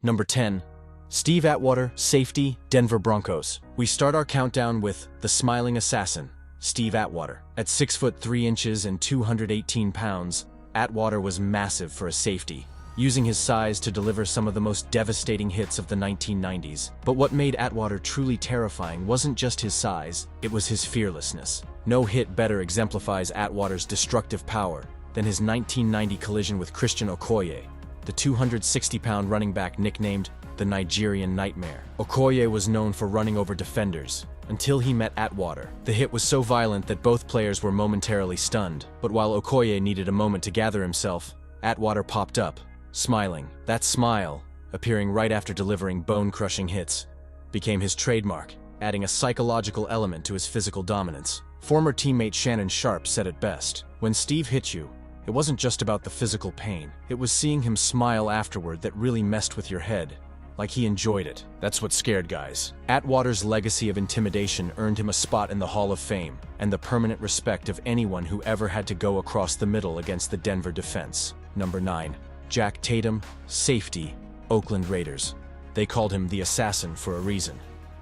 Number 10. Steve Atwater, safety, Denver Broncos. We start our countdown with the smiling assassin, Steve Atwater. At 6 foot 3 inches and 218 pounds, Atwater was massive for a safety, using his size to deliver some of the most devastating hits of the 1990s. But what made Atwater truly terrifying wasn't just his size, it was his fearlessness. No hit better exemplifies Atwater's destructive power than his 1990 collision with Christian Okoye, the 260-pound running back nicknamed the Nigerian Nightmare. Okoye was known for running over defenders until he met Atwater. The hit was so violent that both players were momentarily stunned, but while Okoye needed a moment to gather himself, Atwater popped up, smiling. That smile, appearing right after delivering bone-crushing hits, became his trademark, adding a psychological element to his physical dominance. Former teammate Shannon Sharpe said it best: "When Steve hit you, it wasn't just about the physical pain. It was seeing him smile afterward that really messed with your head. Like he enjoyed it. That's what scared guys." Atwater's legacy of intimidation earned him a spot in the Hall of Fame and the permanent respect of anyone who ever had to go across the middle against the Denver defense. Number 9. JackTatum, safety, Oakland Raiders. They called him the assassin for a reason.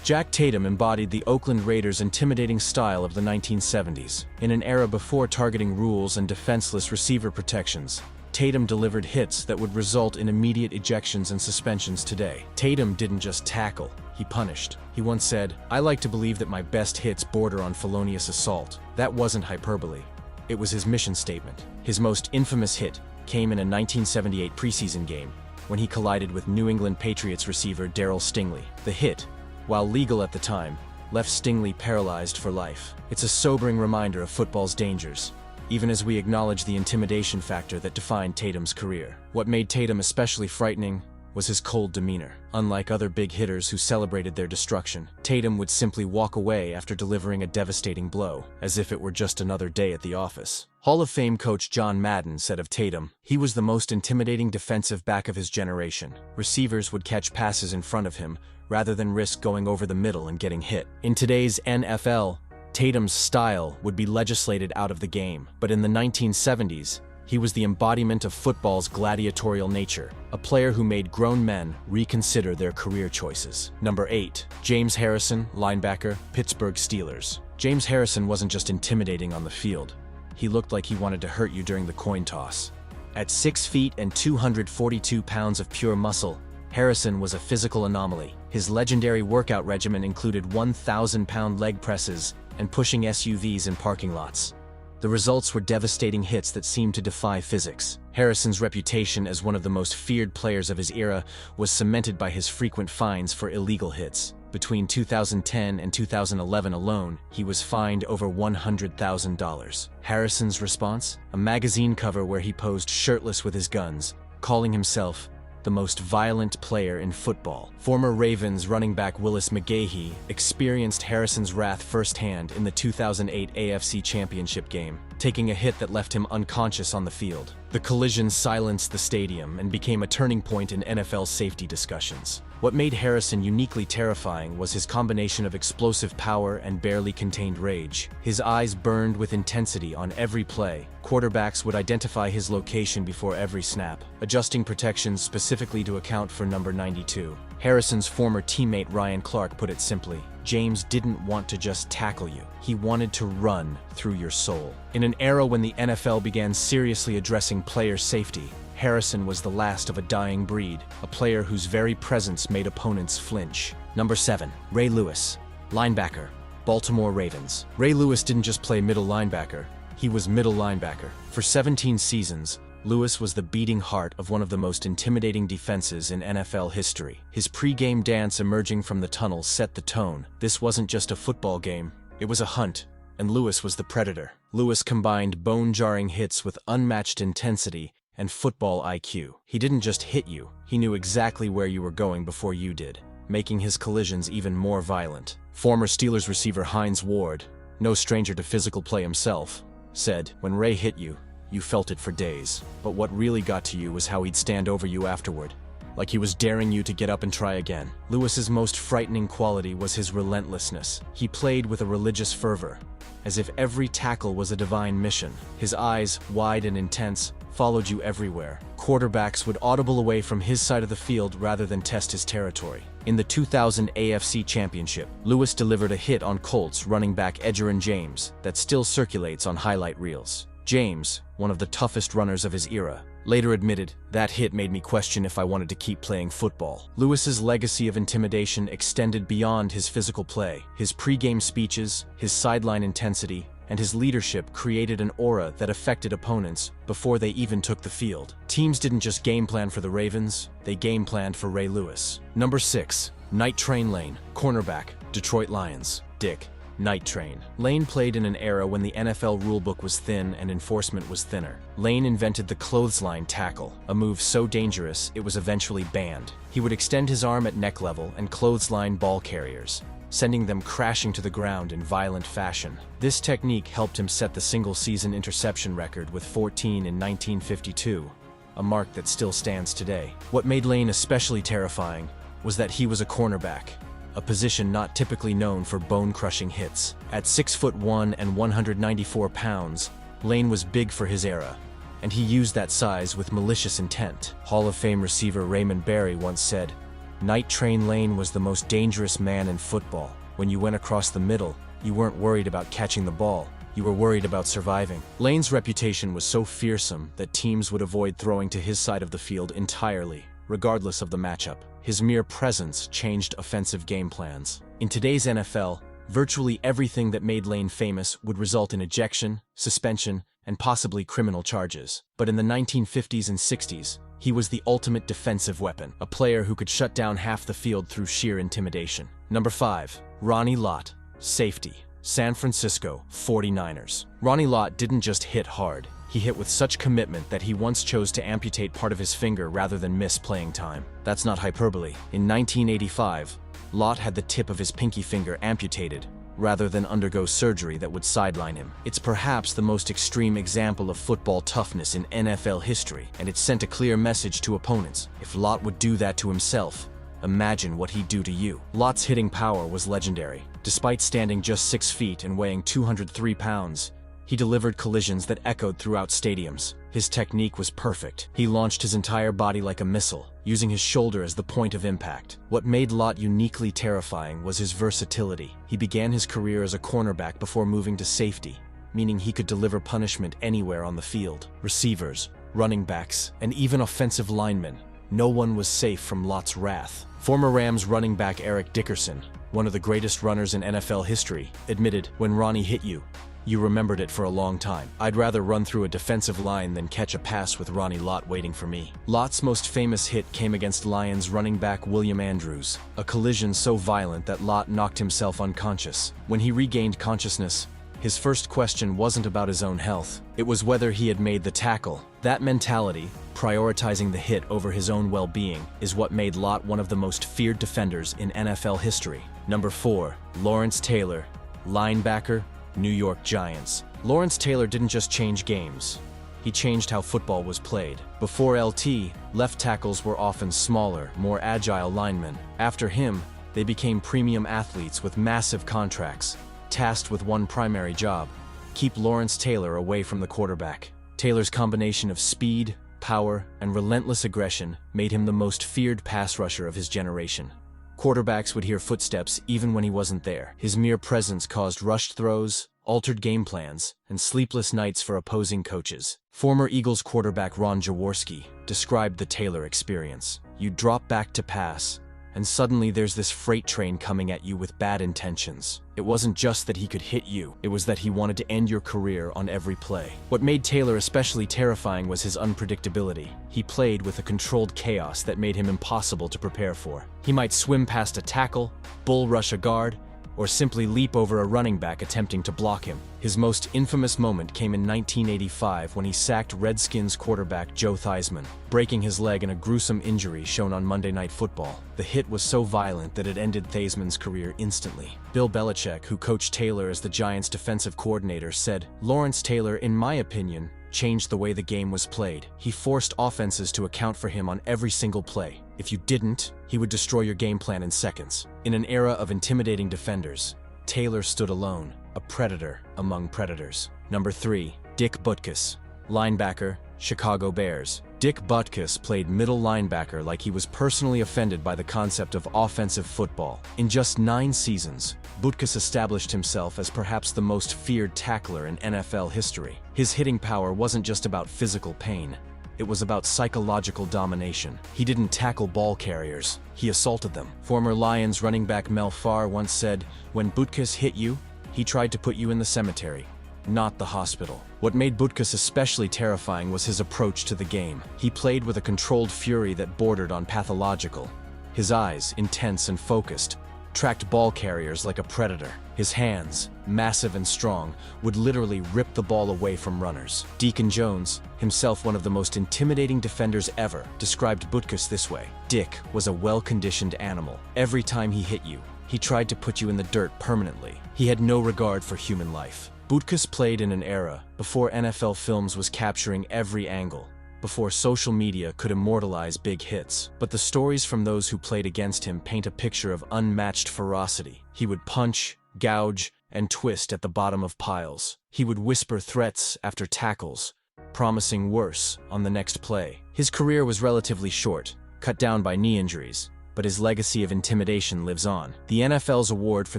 JackTatum embodied the Oakland Raiders' intimidating style of the 1970s. In an era before targeting rules and defenseless receiver protections, Tatum delivered hits that would result in immediate ejections and suspensions today. Tatum didn't just tackle, he punished. He once said, "I like to believe that my best hits border on felonious assault." That wasn't hyperbole. It was his mission statement. His most infamous hit came in a 1978 preseason game when he collided with New England Patriots receiver Darryl Stingley. The hit, while legal at the time, left Stingley paralyzed for life. It's a sobering reminder of football's dangers, even as we acknowledge the intimidation factor that defined Tatum's career. What made Tatum especially frightening was his cold demeanor. Unlike other big hitters who celebrated their destruction, Tatum would simply walk away after delivering a devastating blow, as if it were just another day at the office. Hall of Fame coach John Madden said of Tatum, "He was the most intimidating defensive back of his generation. Receivers would catch passes in front of him rather than risk going over the middle and getting hit." In today's NFL, Tatum's style would be legislated out of the game, but in the 1970s, he was the embodiment of football's gladiatorial nature, a player who made grown men reconsider their career choices. Number 8. JamesHarrison, linebacker, Pittsburgh Steelers. JamesHarrison wasn't just intimidating on the field. He looked like he wanted to hurt you during the coin toss. At 6 feet and 242 pounds of pure muscle, Harrison was a physical anomaly. His legendary workout regimen included 1,000-pound leg presses and pushing SUVs in parking lots. The results were devastating hits that seemed to defy physics. Harrison's reputation as one of the most feared players of his era was cemented by his frequent fines for illegal hits. Between 2010 and 2011 alone, he was fined over $100,000. Harrison's response? A magazine cover where he posed shirtless with his guns, calling himself the most violent player in football. Former Ravens running back Willis McGahee experienced Harrison's wrath firsthand in the 2008 AFC Championship game, taking a hit that left him unconscious on the field. The collision silenced the stadium and became a turning point in NFL safety discussions. What made Harrison uniquely terrifying was his combination of explosive power and barely contained rage. His eyes burned with intensity on every play. Quarterbacks would identify his location before every snap, adjusting protections specifically to account for number 92. Harrison's former teammate Ryan Clark put it simply: James didn't want to just tackle you. He wanted to run through your soul. In an era when the NFL began seriously addressing player safety, Harrison was the last of a dying breed, a player whose very presence made opponents flinch. Number 7. RayLewis, linebacker, Baltimore Ravens. RayLewis didn't just play middle linebacker, he was middle linebacker. For 17 seasons, Lewis was the beating heart of one of the most intimidating defenses in NFL history. His pre-game dance emerging from the tunnel set the tone. This wasn't just a football game, it was a hunt, and Lewis was the predator. Lewis combined bone-jarring hits with unmatched intensity and football IQ. He didn't just hit you, he knew exactly where you were going before you did, making his collisions even more violent. Former Steelers receiver Hines Ward, no stranger to physical play himself, said, "When Ray hit you, you felt it for days. But what really got to you was how he'd stand over you afterward, like he was daring you to get up and try again. Lewis's most frightening quality was his relentlessness. He played with a religious fervor, as if every tackle was a divine mission. His eyes, wide and intense, followed you everywhere. Quarterbacks would audible away from his side of the field rather than test his territory. In the 2000 AFC Championship, Lewis delivered a hit on Colts running back Edgerrin James that still circulates on highlight reels. James, one of the toughest runners of his era, later admitted, "That hit made me question if I wanted to keep playing football." Lewis's legacy of intimidation extended beyond his physical play. His pre-game speeches, his sideline intensity, and his leadership created an aura that affected opponents before they even took the field. Teams didn't just game plan for the Ravens, they game planned for RayLewis. Number 6. Night Train Lane, cornerback, Detroit Lions. Dick Night Train. Lane played in an era when the NFL rulebook was thin and enforcement was thinner. Lane invented the clothesline tackle, a move so dangerous it was eventually banned. He would extend his arm at neck level and clothesline ball carriers, sending them crashing to the ground in violent fashion. This technique helped him set the single-season interception record with 14 in 1952, a mark that still stands today. What made Lane especially terrifying was that he was a cornerback, a position not typically known for bone-crushing hits. At 6'1" and 194 pounds, Lane was big for his era, and he used that size with malicious intent. Hall of Fame receiver Raymond Barry once said, "Night Train Lane was the most dangerous man in football. When you went across the middle, you weren't worried about catching the ball, you were worried about surviving." Lane's reputation was so fearsome that teams would avoid throwing to his side of the field entirely, regardless of the matchup. His mere presence changed offensive game plans. In today's NFL, virtually everything that made Lane famous would result in ejection, suspension, and possibly criminal charges. But in the 1950s and 60s, he was the ultimate defensive weapon, a player who could shut down half the field through sheer intimidation. Number 5. Ronnie Lott, safety, San Francisco 49ers. Ronnie Lott didn't just hit hard. He hit with such commitment that he once chose to amputate part of his finger rather than miss playing time. That's not hyperbole. In 1985, Lott had the tip of his pinky finger amputated rather than undergo surgery that would sideline him. It's perhaps the most extreme example of football toughness in NFL history, and it sent a clear message to opponents. If Lott would do that to himself, imagine what he'd do to you. Lott's hitting power was legendary. Despite standing just 6 feet and weighing 203 pounds, he delivered collisions that echoed throughout stadiums. His technique was perfect. He launched his entire body like a missile, using his shoulder as the point of impact. What made Lott uniquely terrifying was his versatility. He began his career as a cornerback before moving to safety, meaning he could deliver punishment anywhere on the field. Receivers, running backs, and even offensive linemen, no one was safe from Lott's wrath. Former Rams running back Eric Dickerson, one of the greatest runners in NFL history, admitted, "When Ronnie hit you, you remembered it for a long time. I'd rather run through a defensive line than catch a pass with Ronnie Lott waiting for me." Lott's most famous hit came against Lions running back William Andrews, a collision so violent that Lott knocked himself unconscious. When he regained consciousness, his first question wasn't about his own health. It was whether he had made the tackle. That mentality, prioritizing the hit over his own well-being, is what made Lott one of the most feared defenders in NFL history. Number 4. LawrenceTaylor, linebacker, New York Giants. LawrenceTaylor didn't just change games. He changed how football was played. Before LT, left tackles were often smaller, more agile linemen. After him, they became premium athletes with massive contracts, tasked with one primary job: keep LawrenceTaylor away from the quarterback. Taylor's combination of speed, power, and relentless aggression made him the most feared pass rusher of his generation. Quarterbacks would hear footsteps even when he wasn't there. His mere presence caused rushed throws, altered game plans, and sleepless nights for opposing coaches. Former Eagles quarterback Ron Jaworski described the Taylor experience. You drop back to pass, and suddenly there's this freight train coming at you with bad intentions. It wasn't just that he could hit you, it was that he wanted to end your career on every play. What made Taylor especially terrifying was his unpredictability. He played with a controlled chaos that made him impossible to prepare for. He might swim past a tackle, bull rush a guard, or simply leap over a running back attempting to block him. His most infamous moment came in 1985 when he sacked Redskins quarterback Joe Theismann, breaking his leg in a gruesome injury shown on Monday Night Football. The hit was so violent that it ended Theismann's career instantly. Bill Belichick, who coached Taylor as the Giants' defensive coordinator, said, "LawrenceTaylor, in my opinion, changed the way the game was played. He forced offenses to account for him on every single play. If you didn't, he would destroy your game plan in seconds. In an era of intimidating defenders, Taylor stood alone, a predator among predators. Number 3, Dick Butkus, linebacker, Chicago Bears. Dick Butkus played middle linebacker like he was personally offended by the concept of offensive football. In just 9 seasons, Butkus established himself as perhaps the most feared tackler in NFL history. His hitting power wasn't just about physical pain. It was about psychological domination. He didn't tackle ball carriers, he assaulted them. Former Lions running back Mel Farr once said, "When Butkus hit you, he tried to put you in the cemetery, not the hospital." What made Butkus especially terrifying was his approach to the game. He played with a controlled fury that bordered on pathological. His eyes, intense and focused, tracked ball carriers like a predator. His hands, massive and strong, would literally rip the ball away from runners. Deacon Jones, himself one of the most intimidating defenders ever, described Butkus this way: "Dick was a well-conditioned animal. Every time he hit you, he tried to put you in the dirt permanently. He had no regard for human life." Butkus played in an era before NFL Films was capturing every angle, before social media could immortalize big hits. But the stories from those who played against him paint a picture of unmatched ferocity. He would punch, gouge, and twist at the bottom of piles. He would whisper threats after tackles, promising worse on the next play. His career was relatively short, cut down by knee injuries, but his legacy of intimidation lives on. The NFL's award for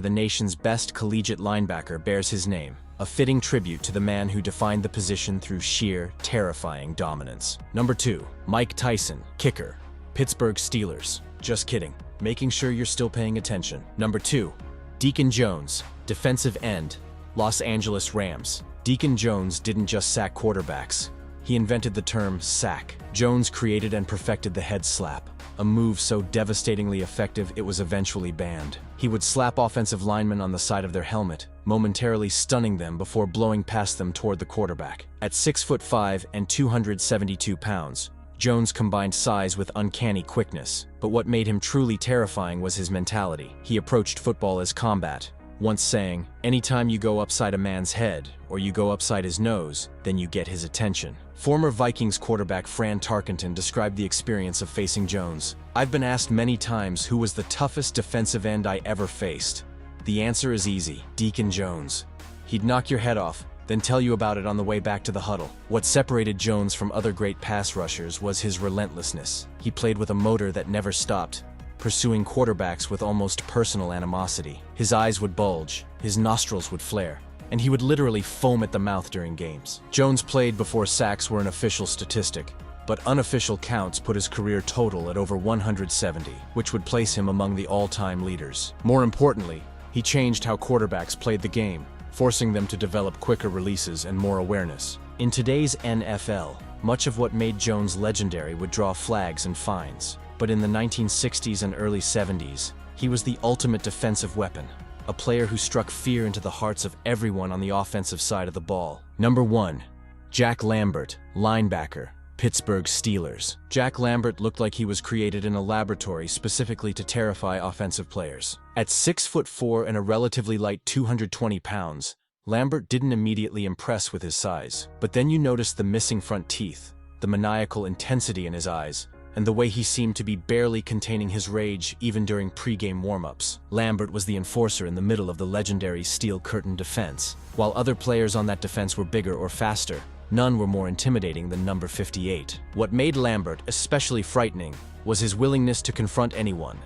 the nation's best collegiate linebacker bears his name, a fitting tribute to the man who defined the position through sheer, terrifying dominance. Number 2, Mike Tyson, kicker, Pittsburgh Steelers. Just kidding, making sure you're still paying attention. Number 2, Deacon Jones, defensive end, Los Angeles Rams. Deacon Jones didn't just sack quarterbacks. He invented the term sack. Jones created and perfected the head slap, a move so devastatingly effective it was eventually banned. He would slap offensive linemen on the side of their helmet, momentarily stunning them before blowing past them toward the quarterback. At 6'5" and 272 pounds, Jones combined size with uncanny quickness. But what made him truly terrifying was his mentality. He approached football as combat, once saying, "Anytime you go upside a man's head, or you go upside his nose, then you get his attention." Former Vikings quarterback Fran Tarkenton described the experience of facing Jones. "I've been asked many times who was the toughest defensive end I ever faced. The answer is easy: Deacon Jones. He'd knock your head off, then tell you about it on the way back to the huddle." What separated Jones from other great pass rushers was his relentlessness. He played with a motor that never stopped, pursuing quarterbacks with almost personal animosity. His eyes would bulge, his nostrils would flare, and he would literally foam at the mouth during games. Jones played before sacks were an official statistic, but unofficial counts put his career total at over 170, which would place him among the all-time leaders. More importantly, he changed how quarterbacks played the game, forcing them to develop quicker releases and more awareness. In today's NFL, much of what made Jones legendary would draw flags and fines. But in the 1960s and early 70s, he was the ultimate defensive weapon, a player who struck fear into the hearts of everyone on the offensive side of the ball. Number 1, Jack Lambert, linebacker, Pittsburgh Steelers. Jack Lambert looked like he was created in a laboratory specifically to terrify offensive players. At 6'4" and a relatively light 220 pounds, Lambert didn't immediately impress with his size. But then you noticed the missing front teeth, the maniacal intensity in his eyes, and the way he seemed to be barely containing his rage even during pre-game warm-ups. Lambert was the enforcer in the middle of the legendary Steel Curtain defense. While other players on that defense were bigger or faster, none were more intimidating than number 58. What made Lambert especially frightening was his willingness to confront anyone,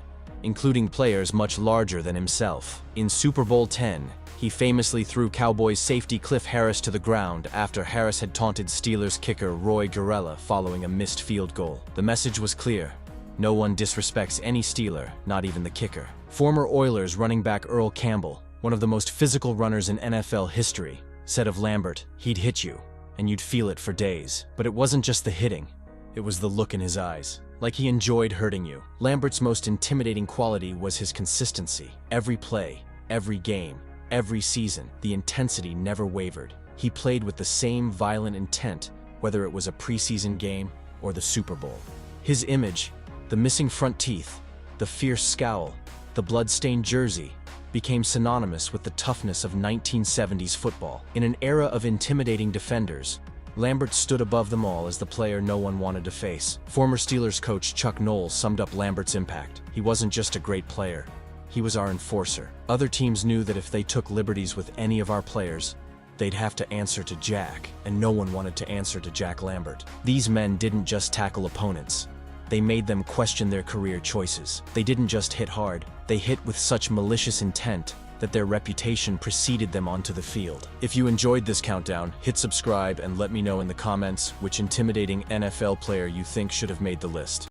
including players much larger than himself. In Super Bowl X, he famously threw Cowboys safety Cliff Harris to the ground after Harris had taunted Steelers kicker Roy Gerela following a missed field goal. The message was clear: no one disrespects any Steeler, not even the kicker. Former Oilers running back Earl Campbell, one of the most physical runners in NFL history, said of Lambert, "He'd hit you, and you'd feel it for days." But it wasn't just the hitting, it was the look in his eyes. Like he enjoyed hurting you. Lambert's most intimidating quality was his consistency. Every play, every game, every season, the intensity never wavered. He played with the same violent intent, whether it was a preseason game or the Super Bowl. His image, the missing front teeth, the fierce scowl, the blood-stained jersey, became synonymous with the toughness of 1970s football. In an era of intimidating defenders, Lambert stood above them all as the player no one wanted to face. Former Steelers coach Chuck Noll summed up Lambert's impact. He wasn't just a great player. He was our enforcer. Other teams knew that if they took liberties with any of our players, they'd have to answer to Jack, and no one wanted to answer to Jack Lambert. These men didn't just tackle opponents. They made them question their career choices. They didn't just hit hard, they hit with such malicious intent that their reputation preceded them onto the field. If you enjoyed this countdown, hit subscribe and let me know in the comments which intimidating NFL player you think should have made the list.